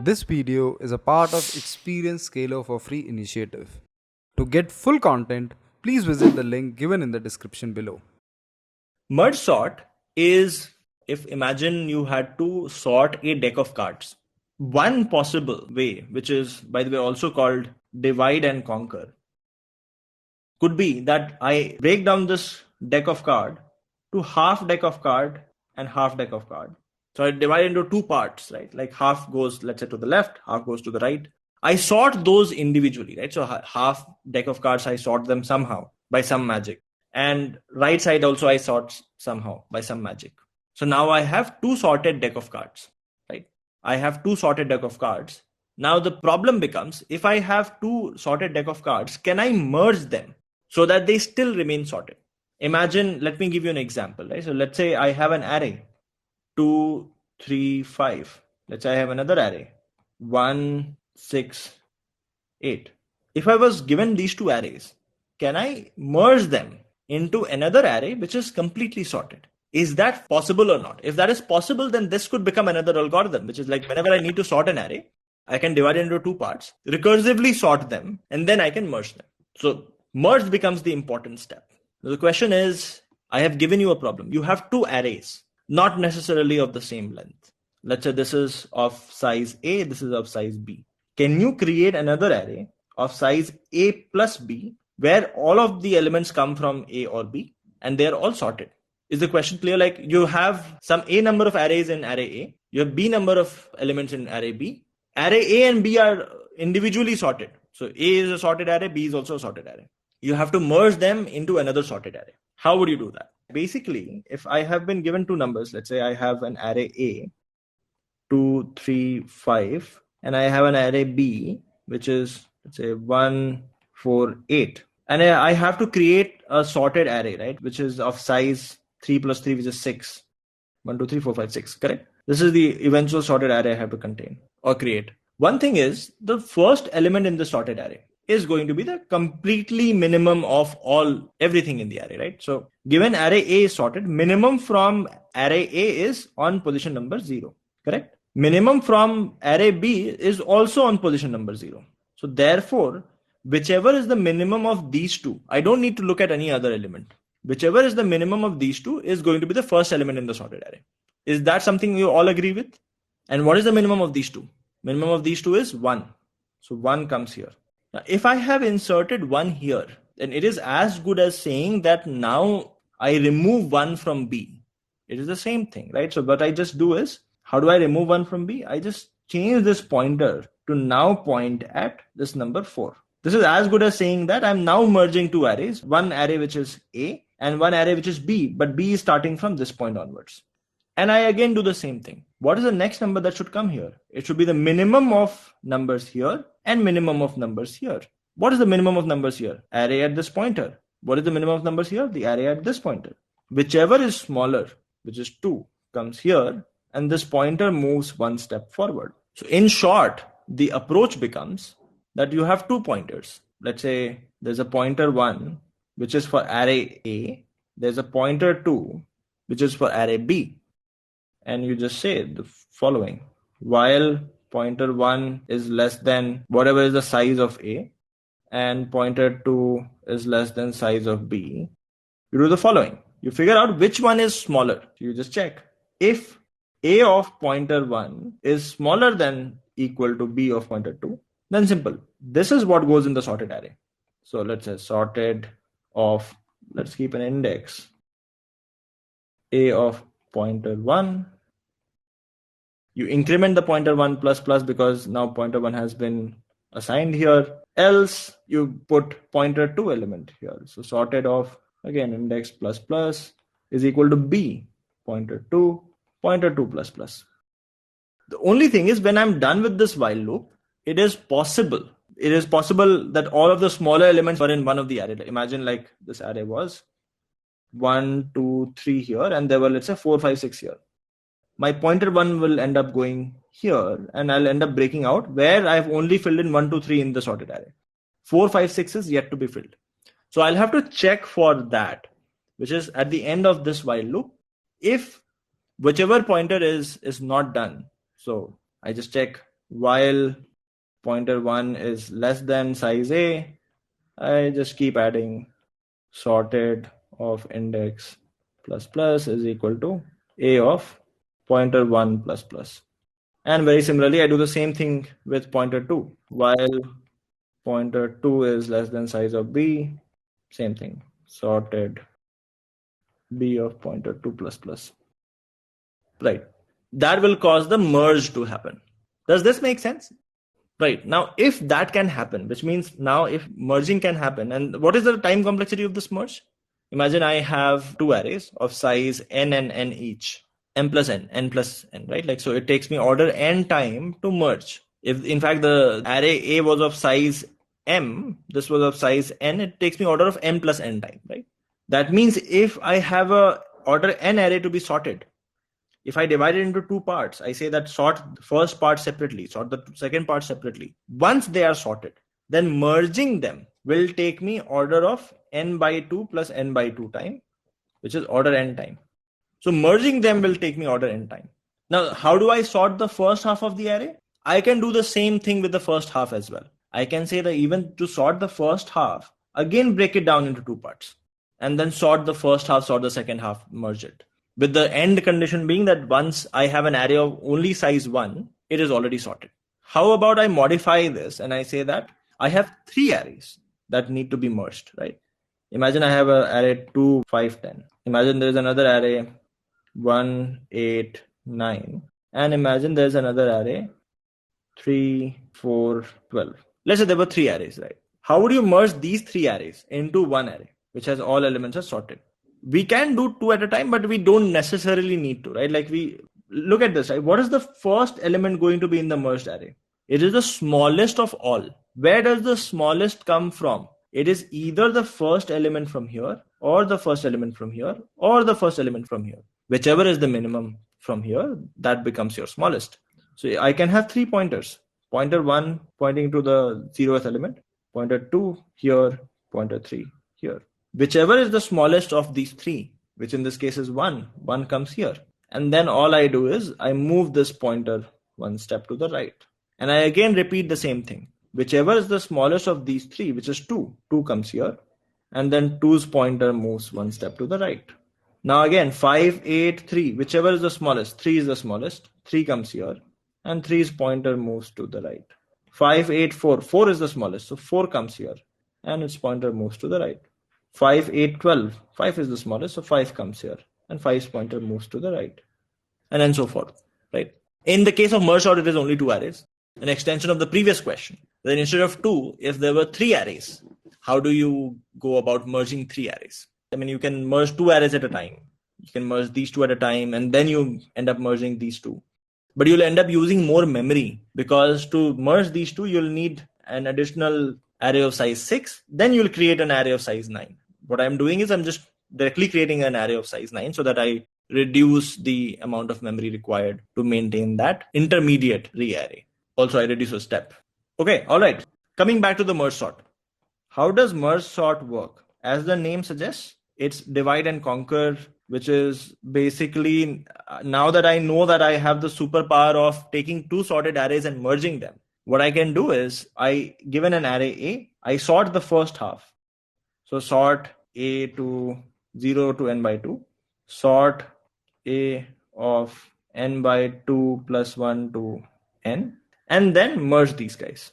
This video is a part of Experience Scalar for Free initiative. To get full content, please visit the link given in the description below. Merge sort is if imagine you had to sort a deck of cards. One possible way, which is by the way also called divide and conquer, could be that I break down this deck of card to half deck of card and half deck of card. So I divide into two parts, right? Like half goes, let's say, to the left, half goes to the right. I sort those individually, right? So half deck of cards, I sort them somehow by some magic. And right side also I sort somehow by some magic. So now I have two sorted deck of cards, right? I have two sorted deck of cards. Now the problem becomes, if I have two sorted deck of cards, can I merge them so that they still remain sorted? Imagine, let me give you an example, right? So let's say I have an array 2, 3, 5. Let's say I have another array 1, 6, 8. If I was given these two arrays, can I merge them into another array which is completely sorted? Is that possible or not? If that is possible, then this could become another algorithm, which is like whenever I need to sort an array, I can divide it into two parts, recursively sort them, and then I can merge them. So merge becomes the important step. The question is, I have given you a problem. You have two arrays, not necessarily of the same length. Let's say this is of size A, this is of size B. Can you create another array of size A plus B where all of the elements come from A or B and they're all sorted? Is the question clear? Like you have some A number of arrays in array A, you have B number of elements in array B. Array A and B are individually sorted. So A is a sorted array, B is also a sorted array. You have to merge them into another sorted array. How would you do that? Basically, if I have been given two numbers, let's say I have an array A, 2, 3, 5, and I have an array B, which is, let's say, 1, 4, 8. And I have to create a sorted array, right? Which is of size 3 plus 3, which is 6. 1, 2, 3, 4, 5, 6, correct? This is the eventual sorted array I have to contain or create. One thing is, the first element in the sorted array is going to be the completely minimum of everything in the array, right? So given array A is sorted, minimum from array A is on position number 0, correct? Minimum from array B is also on position number 0. So therefore, whichever is the minimum of these two, I don't need to look at any other element. Whichever is the minimum of these two is going to be the first element in the sorted array. Is that something you all agree with? And what is the minimum of these two? Minimum of these two is 1. So 1 comes here. Now, if I have inserted 1 here, then it is as good as saying that now I remove 1 from B. It is the same thing, right? So what I just do is, how do I remove 1 from B? I just change this pointer to now point at this number 4. This is as good as saying that I'm now merging two arrays, one array which is A and one array which is B, but B is starting from this point onwards. And I again do the same thing. What is the next number that should come here? It should be the minimum of numbers here and minimum of numbers here. What is the minimum of numbers here? Array at this pointer. What is the minimum of numbers here? The array at this pointer. Whichever is smaller, which is 2, comes here, and this pointer moves one step forward. So in short, the approach becomes that you have two pointers. Let's say there's a pointer 1, which is for array A. There's a pointer 2, which is for array B. And you just say the following: while pointer 1 is less than whatever is the size of A and pointer 2 is less than size of B, you do the following. You figure out which one is smaller. You just check. If A of pointer 1 is smaller than equal to B of pointer 2, then simple. This is what goes in the sorted array. So let's say sorted of, let's keep an index, A of pointer 1. You increment the pointer 1 plus plus because now pointer 1 has been assigned here. Else you put pointer 2 element here. So sorted of, again, index plus plus is equal to B, pointer 2 plus plus. The only thing is, when I'm done with this while loop, it is possible that all of the smaller elements are in one of the array. Imagine like this array was 1, 2, 3 here, and there were, let's say, 4, 5, 6 here. My pointer 1 will end up going here, and I'll end up breaking out where I've only filled in 1, 2, 3 in the sorted array. 4, 5, 6 is yet to be filled. So I'll have to check for that, which is at the end of this while loop. If whichever pointer is not done. So I just check while pointer 1 is less than size A, I just keep adding sorted of index plus plus is equal to A of pointer 1 plus plus. And very similarly, I do the same thing with pointer 2. While pointer 2 is less than size of B, same thing, sorted B of pointer 2 plus plus. Right. That will cause the merge to happen. Does this make sense? Right. Now, if that can happen, which means now if merging can happen, and what is the time complexity of this merge? Imagine I have two arrays of size n and n each, n plus n, right? Like, so it takes me order n time to merge. If in fact the array A was of size m, this was of size n, it takes me order of n plus n time, right? That means if I have a order n array to be sorted, if I divide it into two parts, I say that sort the first part separately, sort the second part separately. Once they are sorted, then merging them will take me order of n by 2 plus n by 2 time, which is order n time. So merging them will take me order n time. Now, how do I sort the first half of the array? I can do the same thing with the first half as well. I can say that even to sort the first half, again break it down into two parts, and then sort the first half, sort the second half, merge it. With the end condition being that once I have an array of only size 1, it is already sorted. How about I modify this and I say that I have three arrays that need to be merged, right? Imagine I have an array 2, 5, 10. Imagine there is another array 1, 8, 9. And imagine there's another array 3, 4, 12. Let's say there were three arrays, right? How would you merge these three arrays into one array, which has all elements are sorted? We can do two at a time, but we don't necessarily need to, right? Like we look at this, right? What is the first element going to be in the merged array? It is the smallest of all. Where does the smallest come from? It is either the first element from here, or the first element from here, or the first element from here. Whichever is the minimum from here, that becomes your smallest. So I can have three pointers. Pointer 1 pointing to the 0th element, pointer 2 here, pointer 3 here. Whichever is the smallest of these three, which in this case is 1, 1 comes here. And then all I do is I move this pointer one step to the right. And I again repeat the same thing. Whichever is the smallest of these three, which is 2, 2 comes here. And then 2's pointer moves one step to the right. Now again, 5, 8, 3, whichever is the smallest, 3 is the smallest, 3 comes here. And 3's pointer moves to the right. 5, 8, 4, 4 is the smallest, so 4 comes here. And its pointer moves to the right. 5, 8, 12. 5 is the smallest, so 5 comes here. And 5's pointer moves to the right. And then so forth, right? In the case of merge sort, it is only two arrays. An extension of the previous question. Then instead of two, if there were three arrays, how do you go about merging three arrays? I mean, you can merge two arrays at a time. You can merge these two at a time, and then you end up merging these two. But you'll end up using more memory, because to merge these two, you'll need an additional array of size 6. Then you'll create an array of size 9. What I'm doing is I'm just directly creating an array of size 9 so that I reduce the amount of memory required to maintain that intermediate re-array. Also, I reduce a step. Okay, all right. Coming back to the merge sort. How does merge sort work? As the name suggests, it's divide and conquer, which is basically, now that I know that I have the superpower of taking two sorted arrays and merging them, what I can do is given an array A, I sort the first half. So sort A to 0 to n by 2, sort A of n by 2 plus 1 to n, and then merge these guys.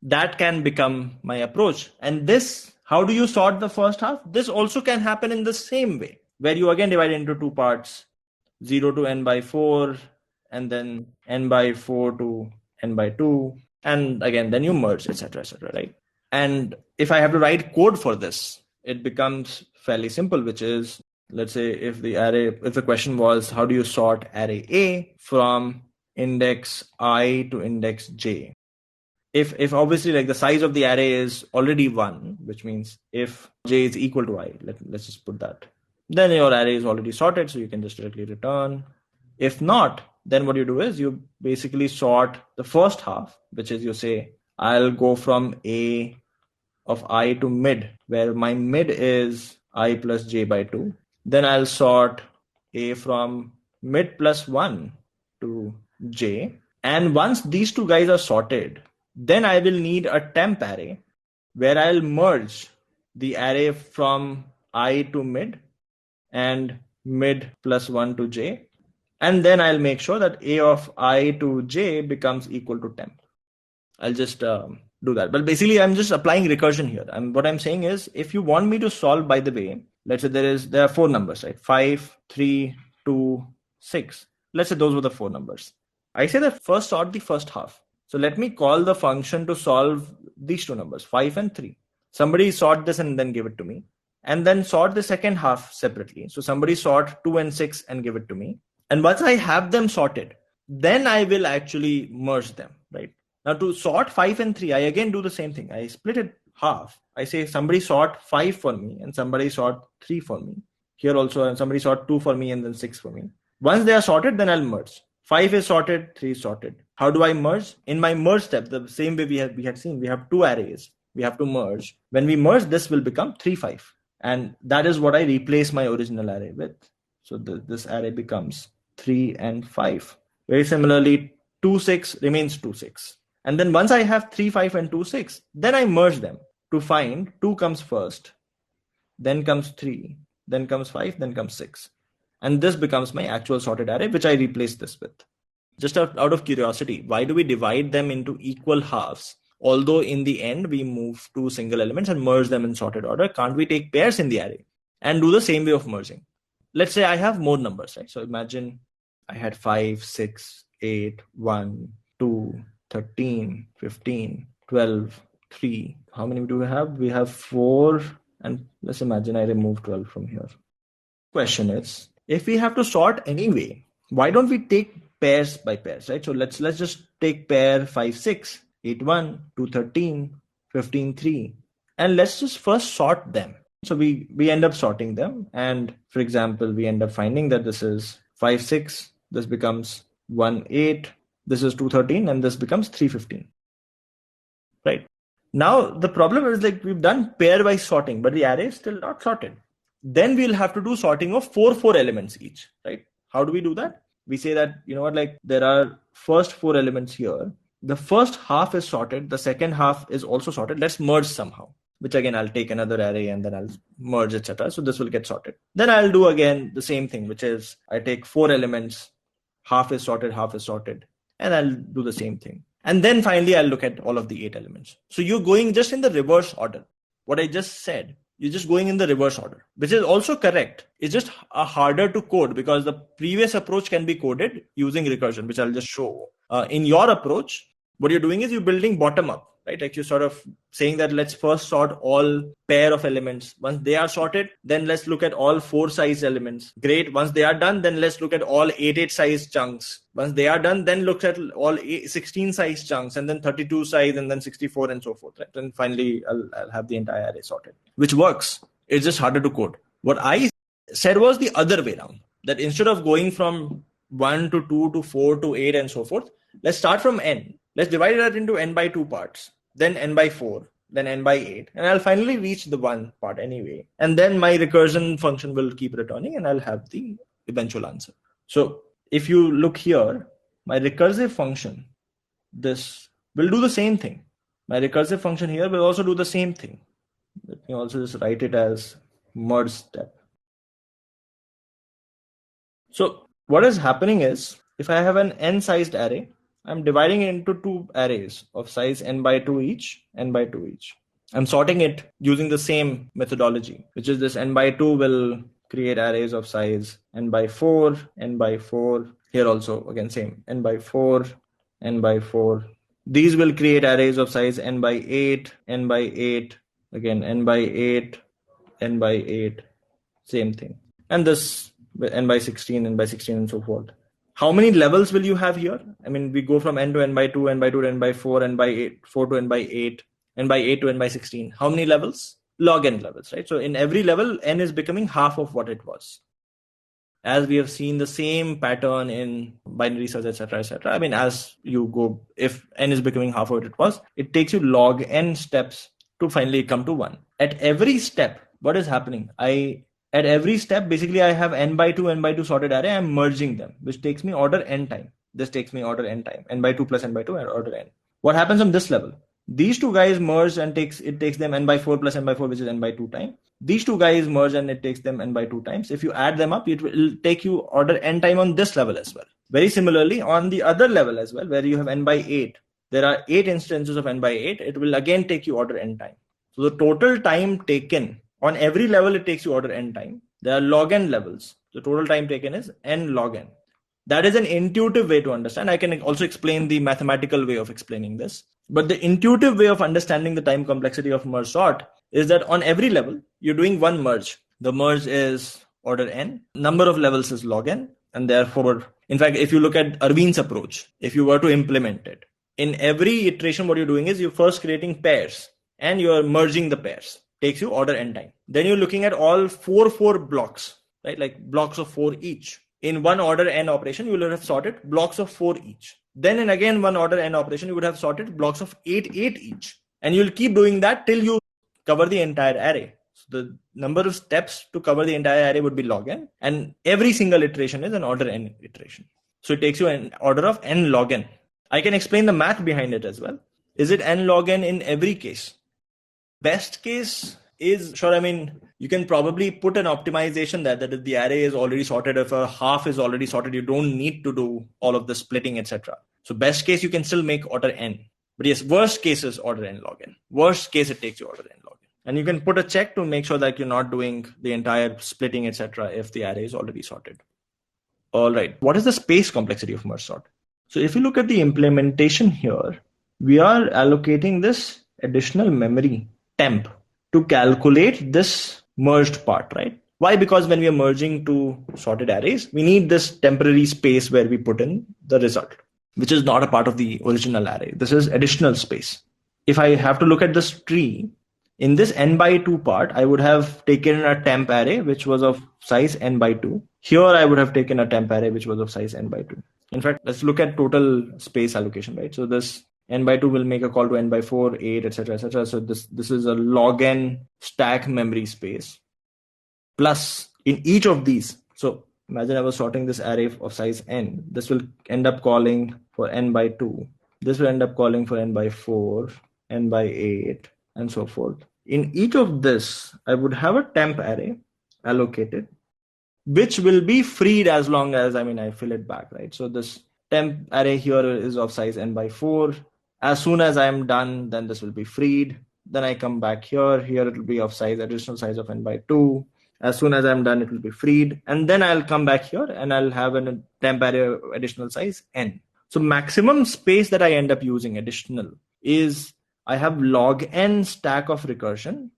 That can become my approach. And this, how do you sort the first half? This also can happen in the same way, where you again divide it into two parts, 0 to n by 4, and then n by 4 to n by 2, and again, then you merge, etc., right? And if I have to write code for this, it becomes fairly simple, which is, let's say if the question was, how do you sort array A from index I to index j? If obviously like the size of the array is already 1, which means if j is equal to I, let's just put that, then your array is already sorted, so you can just directly return. If not, then what you do is you basically sort the first half, which is you say, I'll go from A of I to mid, where my mid is I plus j by 2. Then I'll sort A from mid plus 1 to j. And once these two guys are sorted, then I will need a temp array where I'll merge the array from I to mid and mid plus 1 to j. And then I'll make sure that a of I to j becomes equal to temp. I'll just do that. But basically, I'm just applying recursion here. What I'm saying is, if you want me to solve, by the way, let's say there are four numbers, right? 5, 3, 2, 6. Let's say those were the four numbers. I say that first sort the first half. So let me call the function to solve these two numbers, 5 and 3. Somebody sort this and then give it to me. And then sort the second half separately. So somebody sort 2 and 6 and give it to me. And once I have them sorted, then I will actually merge them, right? Now to sort 5 and 3, I again do the same thing. I split it half. I say somebody sort 5 for me and somebody sort 3 for me. Here also somebody sort 2 for me and then 6 for me. Once they are sorted, then I'll merge. 5 is sorted, 3 is sorted. How do I merge? In my merge step, the same way we had seen, we have two arrays. We have to merge. When we merge, this will become 3, 5. And that is what I replace my original array with. So this array becomes 3 and 5. Very similarly, 2, 6 remains 2, 6. And then once I have 3, 5 and 2, 6, then I merge them to find 2 comes first, then comes 3, then comes 5, then comes 6. And this becomes my actual sorted array, which I replace this with. Just out of curiosity, why do we divide them into equal halves? Although in the end, we move two single elements and merge them in sorted order. Can't we take pairs in the array and do the same way of merging? Let's say I have more numbers, right? So imagine I had 5, 6, 8, 1, 2, 13, 15, 12, 3. How many do we have? We have 4. And let's imagine I remove 12 from here. Question is, if we have to sort anyway, why don't we take pairs by pairs, right? So let's just take pair 5, 6, 8, 1, 2, 13, 15, 3. And let's just first sort them. So we end up sorting them. And for example, we end up finding that this is 5, 6. This becomes 1, 8. This is 213 and this becomes 315, right? Now the problem is, like, we've done pairwise sorting, but the array is still not sorted. Then we'll have to do sorting of 4 elements each, right? How do we do that? We say that, you know what, like there are first 4 elements here. The first half is sorted. The second half is also sorted. Let's merge somehow, which again, I'll take another array and then I'll merge, etc. So this will get sorted. Then I'll do again the same thing, which is I take 4 elements, half is sorted, and I'll do the same thing. And then finally, I'll look at all of the 8 elements. So you're going just in the reverse order. What I just said, you're just going in the reverse order, which is also correct. It's just harder to code because the previous approach can be coded using recursion, which I'll just show. In your approach, what you're doing is you're building bottom up, right? Like you're sort of saying that let's first sort all pair of elements. Once they are sorted, then let's look at all 4 size elements. Great. Once they are done, then let's look at all 8 size chunks. Once they are done, then look at all 16 size chunks, and then 32 size, and then 64 and so forth. Right? And finally, I'll have the entire array sorted, which works. It's just harder to code. What I said was the other way around, that instead of going from 1 to 2 to 4 to 8 and so forth, let's start from n. Let's divide that into n by 2 parts, then n by 4, then n by 8, and I'll finally reach the 1 part anyway. And then my recursion function will keep returning and I'll have the eventual answer. So if you look here, my recursive function, this will do the same thing. My recursive function here will also do the same thing. Let me also just write it as merge step. So what is happening is, if I have an n-sized array, I'm dividing it into 2 arrays of size n by 2 each, n by 2 each. I'm sorting it using the same methodology, which is this n by 2 will create arrays of size n by 4, n by 4. Here also, again, same, n by 4, n by 4. These will create arrays of size n by 8, n by 8, again, n by 8, n by 8, same thing. And this n by 16, n by 16, and so forth. How many levels will you have here? I mean, we go from n to n by 2, n by 2 to n by 4, n by 8, 4 to n by 8, n by 8 to n by 16. How many levels? Log n levels, right? So in every level, n is becoming half of what it was. As we have seen the same pattern in binary search, etc., etc. I mean, as you go, if n is becoming half of what it was, it takes you log n steps to finally come to 1. At every step, what is happening? I At every step, basically I have n by 2 sorted array. I'm merging them, which takes me order n time. This takes me order n time. N by 2 plus n by 2 and order n. What happens on this level? These two guys merge and takes them n by 4 plus n by 4, which is n by 2 time. These two guys merge and it takes them n by 2 times. If you add them up, it will take you order n time on this level as well. Very similarly, on the other level as well, where you have n by 8, there are 8 instances of n by 8. It will again take you order n time. So the total time taken on every level, it takes you order n time. There are log n levels. The total time taken is n log n. That is an intuitive way to understand. I can also explain the mathematical way of explaining this. But the intuitive way of understanding the time complexity of merge sort is that on every level, you're doing one merge. The merge is order n. Number of levels is log n. And therefore, in fact, if you look at Arvind's approach, if you were to implement it, in every iteration, what you're doing is you're first creating pairs and you're merging the pairs. Takes you order n time. Then you're looking at all four blocks, right? Like blocks of 4 each. In one order n operation, you will have sorted blocks of 4 each. Then in again one order n operation, you would have sorted blocks of 8 each. And you'll keep doing that till you cover the entire array. So the number of steps to cover the entire array would be log n. And every single iteration is an order n iteration. So it takes you an order of n log n. I can explain the math behind it as well. Is it n log n in every case? Best case is, sure, I mean, you can probably put an optimization there that if the array is already sorted, if a half is already sorted, you don't need to do all of the splitting, etc. So best case, you can still make order n. But yes, worst case is order n log n. Worst case, it takes you order n log n. And you can put a check to make sure that you're not doing the entire splitting, etc. if the array is already sorted. All right. What is the space complexity of merge sort? So if you look at the implementation here, we are allocating this additional memory temp to calculate this merged part, right? Why? Because when we are merging two sorted arrays, we need this temporary space where we put in the result, which is not a part of the original array. This is additional space. If I have to look at this tree, in this n by 2 part, I would have taken a temp array, which was of size n by 2. Here, I would have taken a temp array, which was of size n by 2. In fact, let's look at total space allocation, right? So this n by 2 will make a call to n by 4, 8, etc., etc. So this is a log n stack memory space. Plus, in each of these, so imagine I was sorting this array of size n. This will end up calling for n by 2. This will end up calling for n by 4, n by 8, and so forth. In each of this, I would have a temp array allocated, which will be freed as long as, I fill it back, right? So this temp array here is of size n by 4. As soon as I'm done, then this will be freed. Then I come back here. Here it will be of size, additional size of n by 2. As soon as I'm done, it will be freed. And then I'll come back here and I'll have a temp array additional size n. So maximum space that I end up using additional is I have log n stack of recursion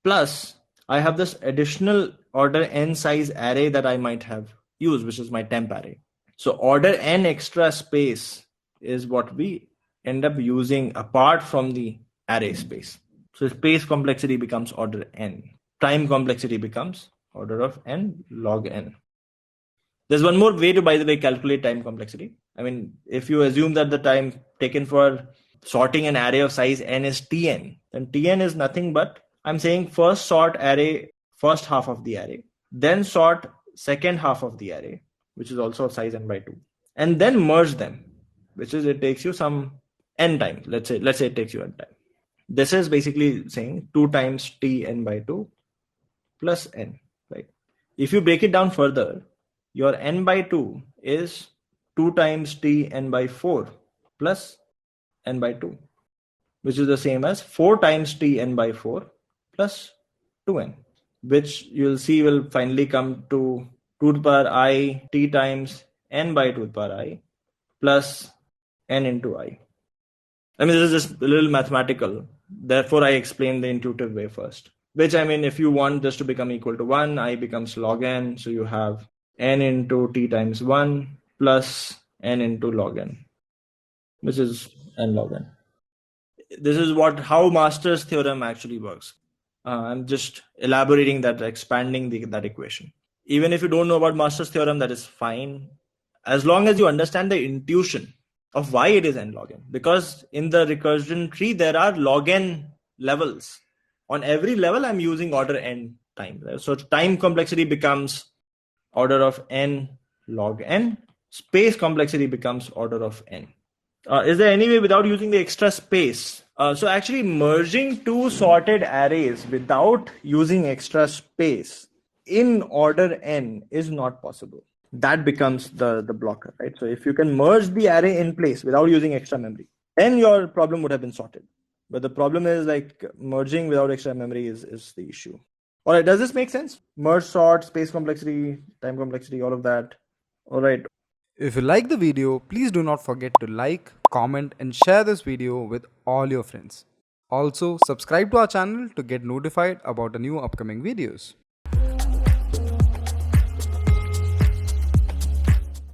plus I have this additional order n size array that I might have used, which is my temp array. So order n extra space is what we end up using apart from the array space. So space complexity becomes order n. Time complexity becomes order of n log n. There's one more way to, by the way, calculate time complexity. If you assume that the time taken for sorting an array of size n is tn, then tn is nothing but, I'm saying first sort array, first half of the array, then sort second half of the array, which is also of size n by 2, and then merge them, which is it takes you some n time. Let's say it takes you n time. This is basically saying 2 times t n by 2 plus n, right? If you break it down further, your n by 2 is 2 times t n by 4 plus n by 2, which is the same as 4 times t n by 4 plus 2n, which you'll see will finally come to 2 to the power I t times n by 2 to the power I plus n into I. This is just a little mathematical. Therefore, I explain the intuitive way first, which if you want this to become equal to 1, I becomes log n. So you have n into t times 1 plus n into log n, which is n log n. This is how Master's theorem actually works. I'm just elaborating that, expanding that equation. Even if you don't know about Master's theorem, that is fine, as long as you understand the intuition of why it is n log n. Because in the recursion tree, there are log n levels. On every level, I'm using order n time. So time complexity becomes order of n log n. Space complexity becomes order of n. Is there any way without using the extra space? So actually merging two sorted arrays without using extra space in order n is not possible. That becomes the blocker, right? So if you can merge the array in place without using extra memory, then your problem would have been sorted. But the problem is like merging without extra memory is the issue. All right, does this make sense? Merge, sort, space complexity, time complexity, all of that. All right. If you like the video, please do not forget to like, comment and share this video with all your friends. Also, subscribe to our channel to get notified about the new upcoming videos.